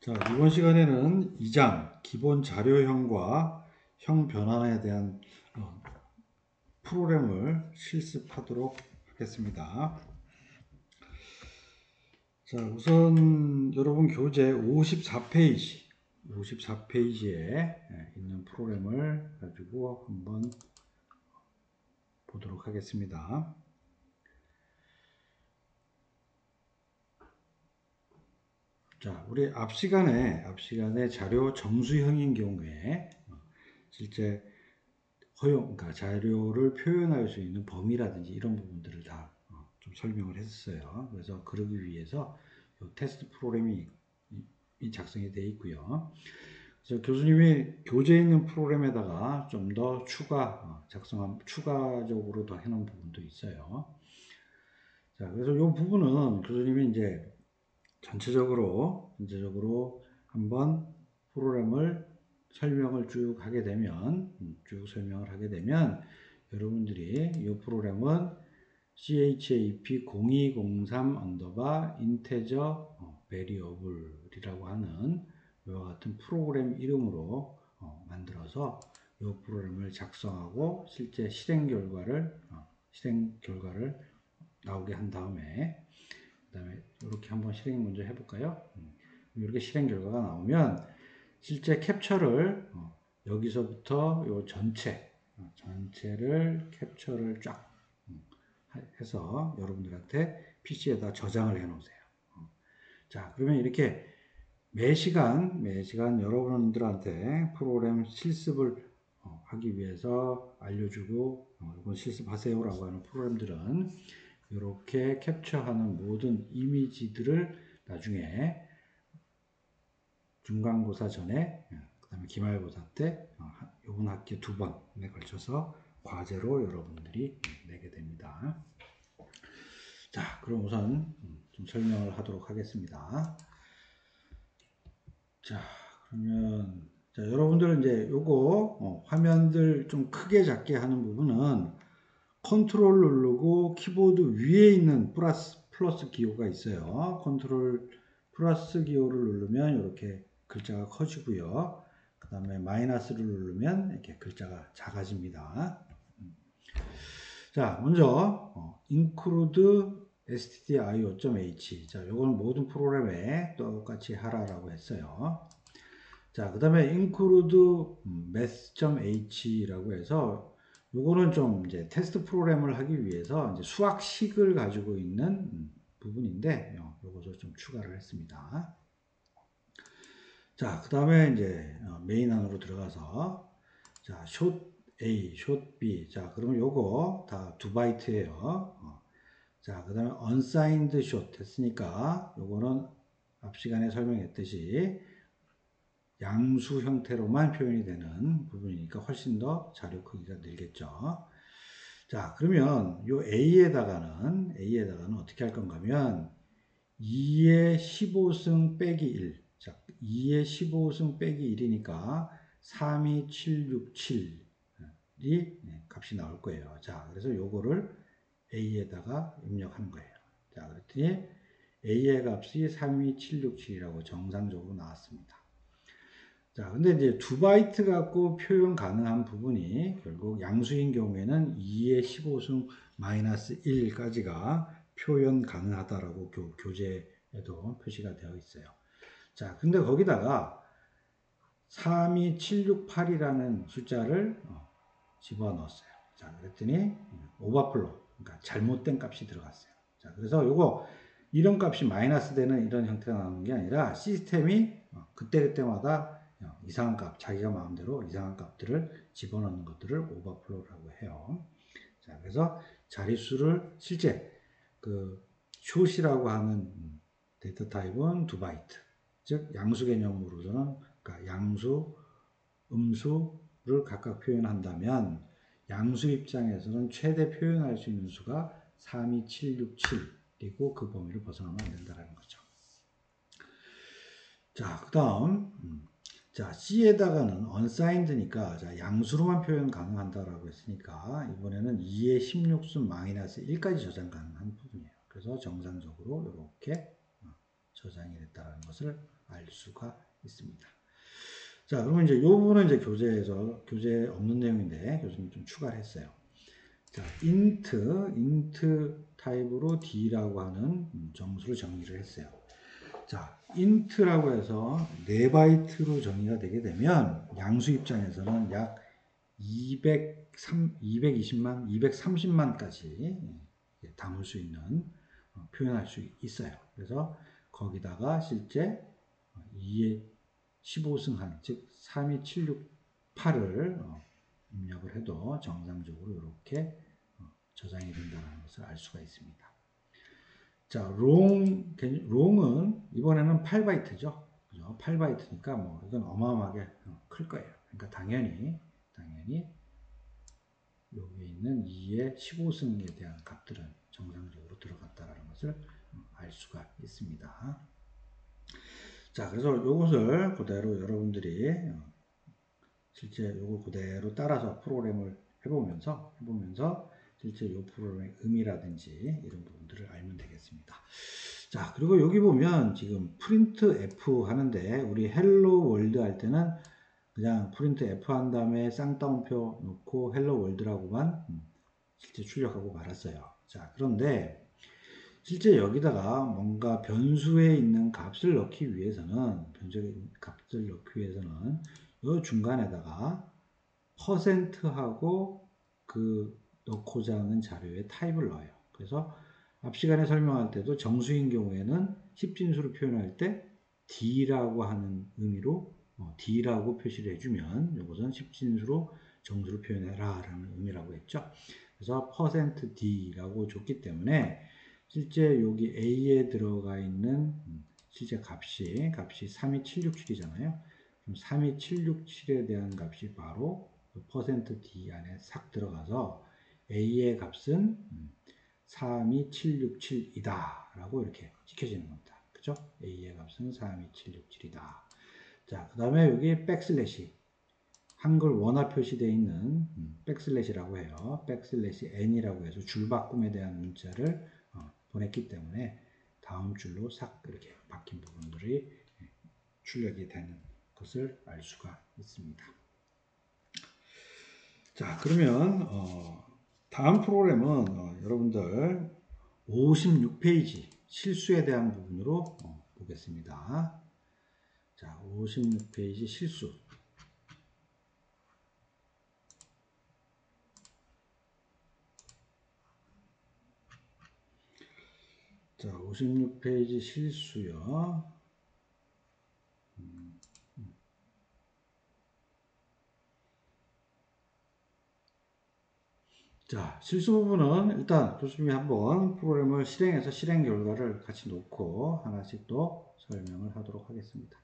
자, 이번 시간에는 2장 기본 자료형과 형 변환에 대한 프로그램을 실습하도록 하겠습니다. 자, 우선 여러분 교재 54페이지에 있는 프로그램을 가지고 한번 보도록 하겠습니다. 자, 우리 앞 시간에 자료 정수형인 경우에 실제 그러니까 자료를 표현할 수 있는 범위라든지 이런 부분들을 다 좀 설명을 했어요. 그래서 그러기 위해서 이 테스트 프로그램이 작성이 되어 있고요. 그래서 교수님이 교재에 있는 프로그램에다가 좀 더 추가적으로 더 해놓은 부분도 있어요. 자, 그래서 이 부분은 교수님이 이제 전체적으로 한번 프로그램을 설명을 쭉 설명을 하게 되면 여러분들이 이 프로그램은 CHAP 0203 integer variable이라고 하는 이와 같은 프로그램 이름으로 만들어서 이 프로그램을 작성하고 실제 실행 결과를 나오게 한 다음에 그다음에 이렇게 한번 실행 먼저 해볼까요? 이렇게 실행 결과가 나오면 실제 캡처를 여기서부터 요 전체를 캡처를 쫙 해서 여러분들한테 PC에다 저장을 해 놓으세요. 자, 그러면 이렇게 매 시간 여러분들한테 프로그램 실습을 하기 위해서 알려주고 이건 실습하세요라고 하는 프로그램들은 이렇게 캡처하는 모든 이미지들을 나중에 중간고사 전에 그 다음에 기말고사 때 이번 학기 2번에 걸쳐서 과제로 여러분들이 내게 됩니다. 자, 그럼 우선 좀 설명을 하도록 하겠습니다. 자, 그러면 여러분들은 이제 요거 화면들 좀 크게 작게 하는 부분은 컨트롤 누르고 키보드 위에 있는 플러스 기호가 있어요. 컨트롤 플러스 기호를 누르면 이렇게 글자가 커지고요. 그 다음에 마이너스를 누르면 이렇게 글자가 작아집니다. 자, 먼저 include stdio.h. 자, 요건 모든 프로그램에 똑같이 하라라고 했어요. 자, 그 다음에 include math.h라고 해서 요거는 좀 이제 테스트 프로그램을 하기 위해서 이제 수학식을 가지고 있는 부분인데 요것을 좀 추가를 했습니다. 자, 그 다음에 이제 메인 안으로 들어가서 자, 숏 A, 숏 B. 자, 그러면 요거 다 2바이트예요. 자, 그 다음에 unsigned shot 했으니까 요거는 앞 시간에 설명했듯이 양수 형태로만 표현이 되는 부분이니까 훨씬 더 자료 크기가 늘겠죠. 자, 그러면 요 A에다가는 어떻게 할 건가 하면 2의 15승 빼기 1. 자, 2의 15승 빼기 1이니까 32767이 값이 나올 거예요. 자, 그래서 요거를 A에다가 입력하는 거예요. 자, 그랬더니 A의 값이 32767이라고 정상적으로 나왔습니다. 자, 근데 이제 2바이트 갖고 표현 가능한 부분이 결국 양수인 경우에는 2의 15승 마이너스 1까지가 표현 가능하다라고 교재에도 표시가 되어 있어요. 자, 근데 거기다가 32768이라는 숫자를 집어넣었어요. 자, 그랬더니 오버플로, 그러니까 잘못된 값이 들어갔어요. 자, 그래서 요거 이런 값이 마이너스 되는 이런 형태가 나오는 게 아니라 시스템이 그때그때마다 이상한 값, 자기가 마음대로 이상한 값들을 집어넣는 것들을 오버플로우라고 해요. 자, 그래서 자릿수를 실제 그 숏이라고 하는 데이터 타입은 2바이트. 즉, 양수 개념으로서는 그러니까 양수, 음수를 각각 표현한다면 양수 입장에서는 최대 표현할 수 있는 수가 32767이고 그 범위를 벗어나면 안 된다는 거죠. 자, 그 다음 자, C에다가는 unsigned니까 자, 양수로만 표현 가능한다라고 했으니까 이번에는 2의 16승 마이너스 1까지 저장 가능한 부분이에요. 그래서 정상적으로 이렇게 저장이 됐다는 것을 알 수가 있습니다. 자, 그러면 이제 이 부분은 이제 교재에 없는 내용인데 교수님 좀 추가를 했어요. 자, int 타입으로 d라고 하는 정수를 정의를 했어요. 자, int라고 해서 4바이트로 정의가 되게 되면 양수 입장에서는 약 220만, 230만까지 담을 수 있는 표현할 수 있어요. 그래서 거기다가 실제 2의 15승한, 즉 32768을 입력을 해도 정상적으로 이렇게 저장이 된다는 것을 알 수가 있습니다. 자, 롱은 이번에는 8바이트죠. 그죠? 8바이트니까 뭐 이건 어마어마하게 클 거예요. 그러니까 당연히 여기 있는 2의 15승에 대한 값들은 정상적으로 들어갔다는 것을 알 수가 있습니다. 자, 그래서 이것을 그대로 여러분들이 실제 이걸 그대로 따라서 프로그램을 해보면서 실제 이 프로그램의 의미라든지 이런 부분들을 알면 되겠습니다. 자, 그리고 여기 보면 지금 프린트 F 하는데 우리 헬로 월드 할 때는 그냥 프린트 F 한 다음에 쌍따옴표 놓고 헬로 월드라고만 실제 출력하고 말았어요. 자, 그런데 실제 여기다가 뭔가 변수에 있는 값을 넣기 위해서는 이 중간에다가 %하고 그 넣고자 하는 자료의 타입을 넣어요. 그래서 앞 시간에 설명할 때도 정수인 경우에는 10진수로 표현할 때 D라고 하는 의미로 D라고 표시를 해주면 이것은 10진수로 정수로 표현해라 라는 의미라고 했죠. 그래서 %D라고 줬기 때문에 실제 여기 A에 들어가 있는 실제 값이 32767이잖아요. 그럼 32767에 대한 값이 바로 %D 안에 싹 들어가서 A의 값은 32767이다 라고 이렇게 찍혀지는 겁니다. 그죠? A의 값은 32767이다. 자, 그 다음에 여기 백슬래시 한글 원화 표시되어 있는 백슬래시라고 해요. 백슬래시 n이라고 해서 줄바꿈에 대한 문자를 보냈기 때문에 다음 줄로 싹 이렇게 바뀐 부분들이 출력이 되는 것을 알 수가 있습니다. 자, 그러면 다음 프로그램은 여러분들 56페이지 실수에 대한 부분으로 보겠습니다. 자, 56페이지 실수. 자, 56페이지 실수요. 자, 실수 부분은 일단 교수님이 한번 프로그램을 실행해서 실행 결과를 같이 놓고 하나씩 또 설명을 하도록 하겠습니다.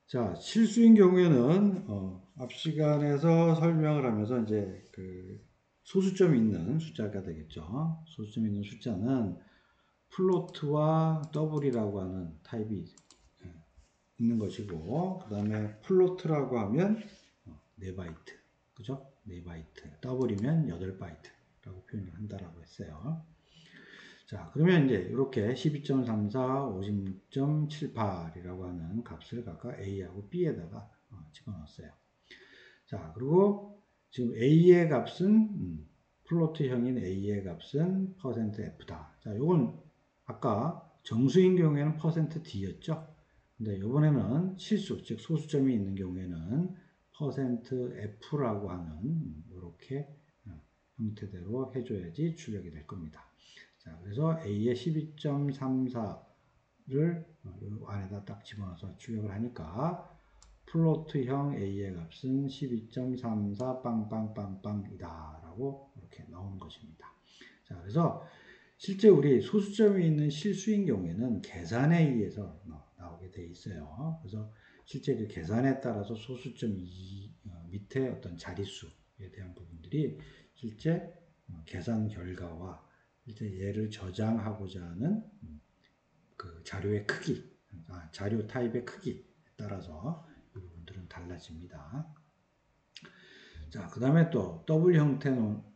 자, 실수인 경우에는 앞 시간에서 설명을 하면서 이제 그 소수점이 있는 숫자가 되겠죠. 소수점이 있는 숫자는 플로트와 더블이라고 하는 타입이 있는 것이고, 그 다음에 플로트라고 하면 4바이트, 그죠? 4바이트, 더블이면 8바이트라고 표현을 한다라고 했어요. 자, 그러면 이제 이렇게 12.34, 56.78이라고 하는 값을 각각 A하고 B에다가 집어넣었어요. 자, 그리고 지금 A의 값은 플로트형인 A의 값은 %F다. 자, 요건 아까 정수인 경우에는 %D였죠. 근데 이번에는 실수, 즉 소수점이 있는 경우에는 %F라고 하는 이렇게 형태대로 해줘야지 출력이 될 겁니다. 자, 그래서 A의 12.34를 안에다 딱 집어넣어서 출력을 하니까 플로트형 A의 값은 12.34 빵빵빵빵이다 라고 이렇게 나오는 것입니다. 자, 그래서 실제 우리 소수점이 있는 실수인 경우에는 계산에 의해서 나오게 돼 있어요. 그래서 실제 그 계산에 따라서 소수점 밑에 어떤 자릿수에 대한 부분들이 실제 계산 결과와 실제 얘를 저장하고자 하는 그 자료의 크기, 자료 타입의 크기에 따라서 이 부분들은 달라집니다. 자, 그 다음에 또 더블 형태도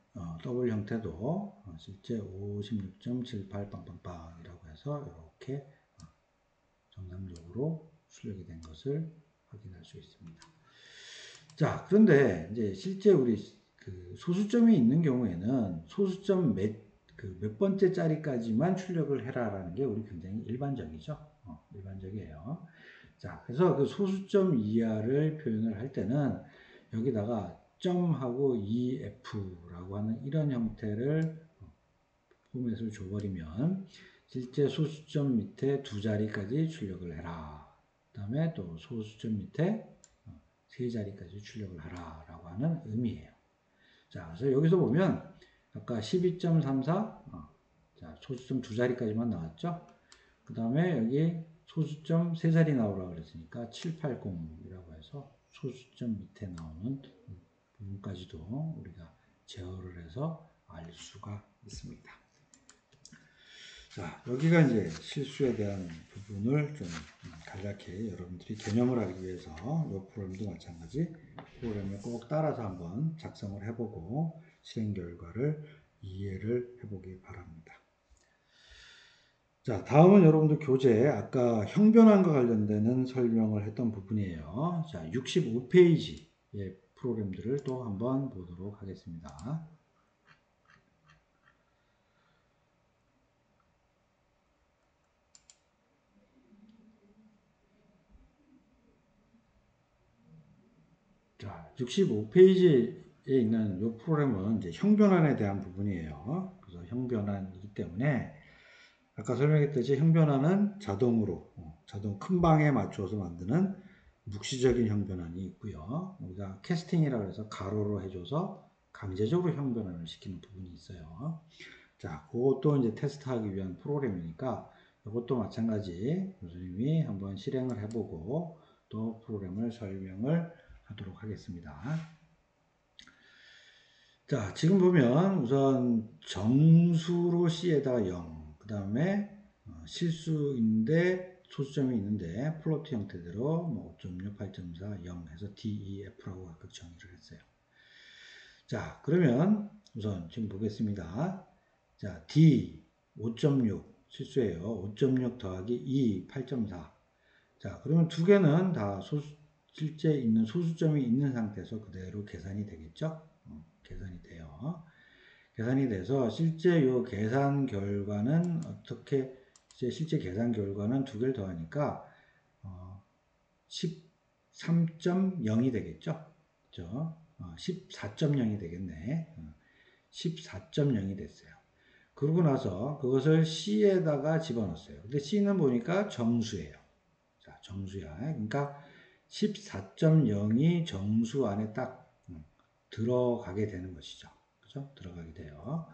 실제 56.78빵빵빵이라고 해서 이렇게 방식으로 출력이 된 것을 확인할 수 있습니다. 자, 그런데 이제 실제 우리 그 소수점이 있는 경우에는 소수점 몇 번째 자리까지만 출력을 해라라는 게 우리 굉장히 일반적이죠. 일반적이에요. 자, 그래서 그 소수점 이하를 표현을 할 때는 여기다가 점하고 EF라고 하는 이런 형태를 포맷을 줘버리면 실제 소수점 밑에 두 자리까지 출력을 해라. 그 다음에 또 소수점 밑에 세 자리까지 출력을 하라 라고 하는 의미예요. 자, 그래서 여기서 보면 아까 12.34 자, 소수점 두 자리까지만 나왔죠. 그 다음에 여기 소수점 세 자리 나오라고 그랬으니까 780이라고 해서 소수점 밑에 나오는 부분까지도 우리가 제어를 해서 알 수가 있습니다. 자, 여기가 이제 실수에 대한 부분을 좀 간략히 여러분들이 개념을 알기 위해서 이 프로그램도 마찬가지 프로그램을 꼭 따라서 한번 작성을 해보고 실행 결과를 이해를 해보기 바랍니다. 자, 다음은 여러분들 교재 아까 형변환과 관련되는 설명을 했던 부분이에요. 자, 65페이지의 프로그램들을 또 한번 보도록 하겠습니다. 자, 65페이지에 있는 이 프로그램은 이제 형변환에 대한 부분이에요. 그래서 형변환이기 때문에 아까 설명했듯이 형변환은 자동으로 자동 큰 방에 맞춰서 만드는 묵시적인 형변환이 있고요. 우리가 캐스팅이라고 해서 가로로 해줘서 강제적으로 형변환을 시키는 부분이 있어요. 자, 그것도 이제 테스트하기 위한 프로그램이니까 이것도 마찬가지 교수님이 한번 실행을 해보고 또 프로그램을 설명을 하도록 하겠습니다. 자, 지금 보면 우선 정수로 C에다가 0, 그 다음에 실수인데 소수점이 있는데 플로트 형태대로 뭐 5.6, 8.4, 0 해서 D, E, F라고 각각 정의를 했어요. 자, 그러면 우선 지금 보겠습니다. 자, D 5.6 실수예요. 5.6 더하기 E 8.4. 자, 그러면 두 개는 다 실제 있는 소수점이 있는 상태에서 그대로 계산이 되겠죠? 계산이 돼요. 계산이 돼서 실제 요 계산 결과는 어떻게 실제 계산 결과는 두 개를 더하니까 13.0이 되겠죠? 그죠? 14.0이 되겠네. 14.0이 됐어요. 그러고 나서 그것을 C에다가 집어넣었어요. 근데 C는 보니까 정수예요. 자, 정수야. 그러니까 14.0이 정수 안에 딱 들어가게 되는 것이죠. 그죠? 들어가게 돼요.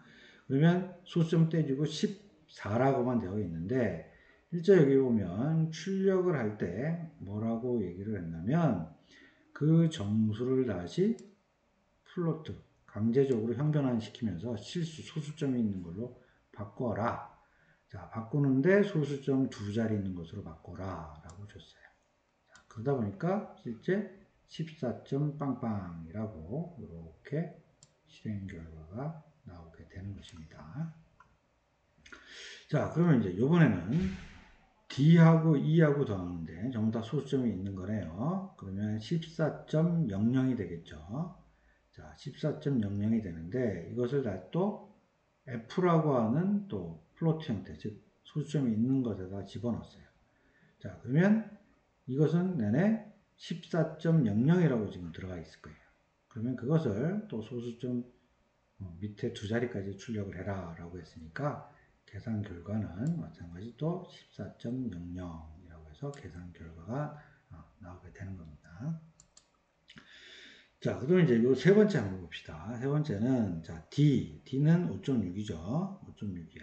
그러면 소수점 떼주고 14라고만 되어 있는데 실제 여기 보면 출력을 할 때 뭐라고 얘기를 했냐면 그 정수를 다시 플로트 강제적으로 형변환 시키면서 실수 소수점이 있는 걸로 바꿔라. 자, 바꾸는데 소수점 두 자리 있는 것으로 바꿔라 라고 줬어요. 자, 그러다 보니까 실제 14점 빵빵이라고 이렇게 실행 결과가 나오게 되는 것입니다. 자, 그러면 이제 이번에는 D하고 E하고 더하는데 전부 다 소수점이 있는 거네요. 그러면 14.00이 되겠죠. 자, 14.00이 되는데 이것을 다 또 F라고 하는 또 플로트 형태, 즉 소수점이 있는 것에다 집어넣었어요. 자, 그러면 이것은 내내 14.00이라고 지금 들어가 있을 거예요. 그러면 그것을 또 소수점 밑에 두 자리까지 출력을 해라 라고 했으니까 계산 결과는 마찬가지 또 14.00이라고 해서 계산 결과가 나오게 되는 겁니다. 자, 그럼 이제 요 세 번째 한번 봅시다. 세 번째는 자, D는 5.6이죠. 5.6이야.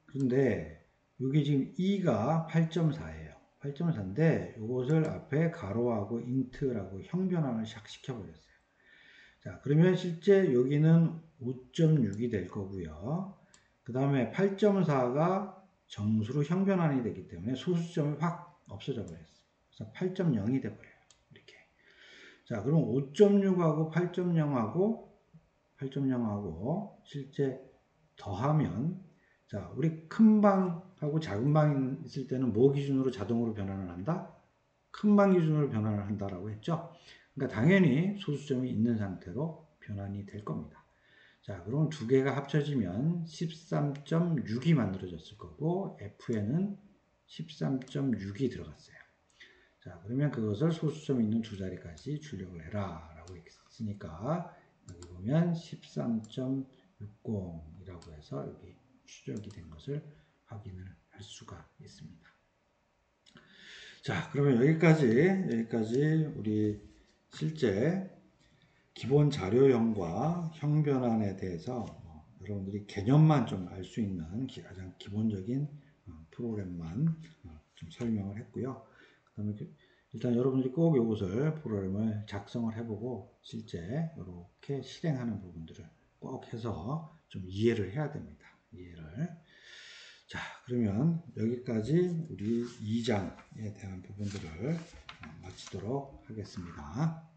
그런데 여기 지금 E가 8.4예요. 8.4인데 이것을 앞에 가로하고 인트라고 형변환을 시켜버렸어요. 자, 그러면 실제 여기는 5.6이 될 거고요. 그 다음에 8.4가 정수로 형변환이 되기 때문에 소수점이 확 없어져 버렸어요. 그래서 8.0이 돼 버려요. 이렇게. 자, 그럼 5.6하고 8.0하고 실제 더하면 자, 우리 큰 방하고 작은 방이 있을 때는 뭐 기준으로 자동으로 변환을 한다? 큰 방 기준으로 변환을 한다라고 했죠. 그러니까 당연히 소수점이 있는 상태로 변환이 될 겁니다. 자, 그러면 두 개가 합쳐지면 13.6이 만들어졌을 거고 F에는 13.6이 들어갔어요. 자, 그러면 그것을 소수점이 있는 두 자리까지 출력을 해라 라고 했으니까 여기 보면 13.60이라고 해서 여기 출력이 된 것을 확인을 할 수가 있습니다. 자, 그러면 여기까지 우리 실제 기본 자료형과 형 변환에 대해서 여러분들이 개념만 좀 알 수 있는 가장 기본적인 프로그램만 좀 설명을 했고요. 그다음에 일단 여러분들이 꼭 이것을 프로그램을 작성을 해보고 실제 이렇게 실행하는 부분들을 꼭 해서 좀 이해를 해야 됩니다. 자, 그러면 여기까지 우리 2장에 대한 부분들을 마치도록 하겠습니다.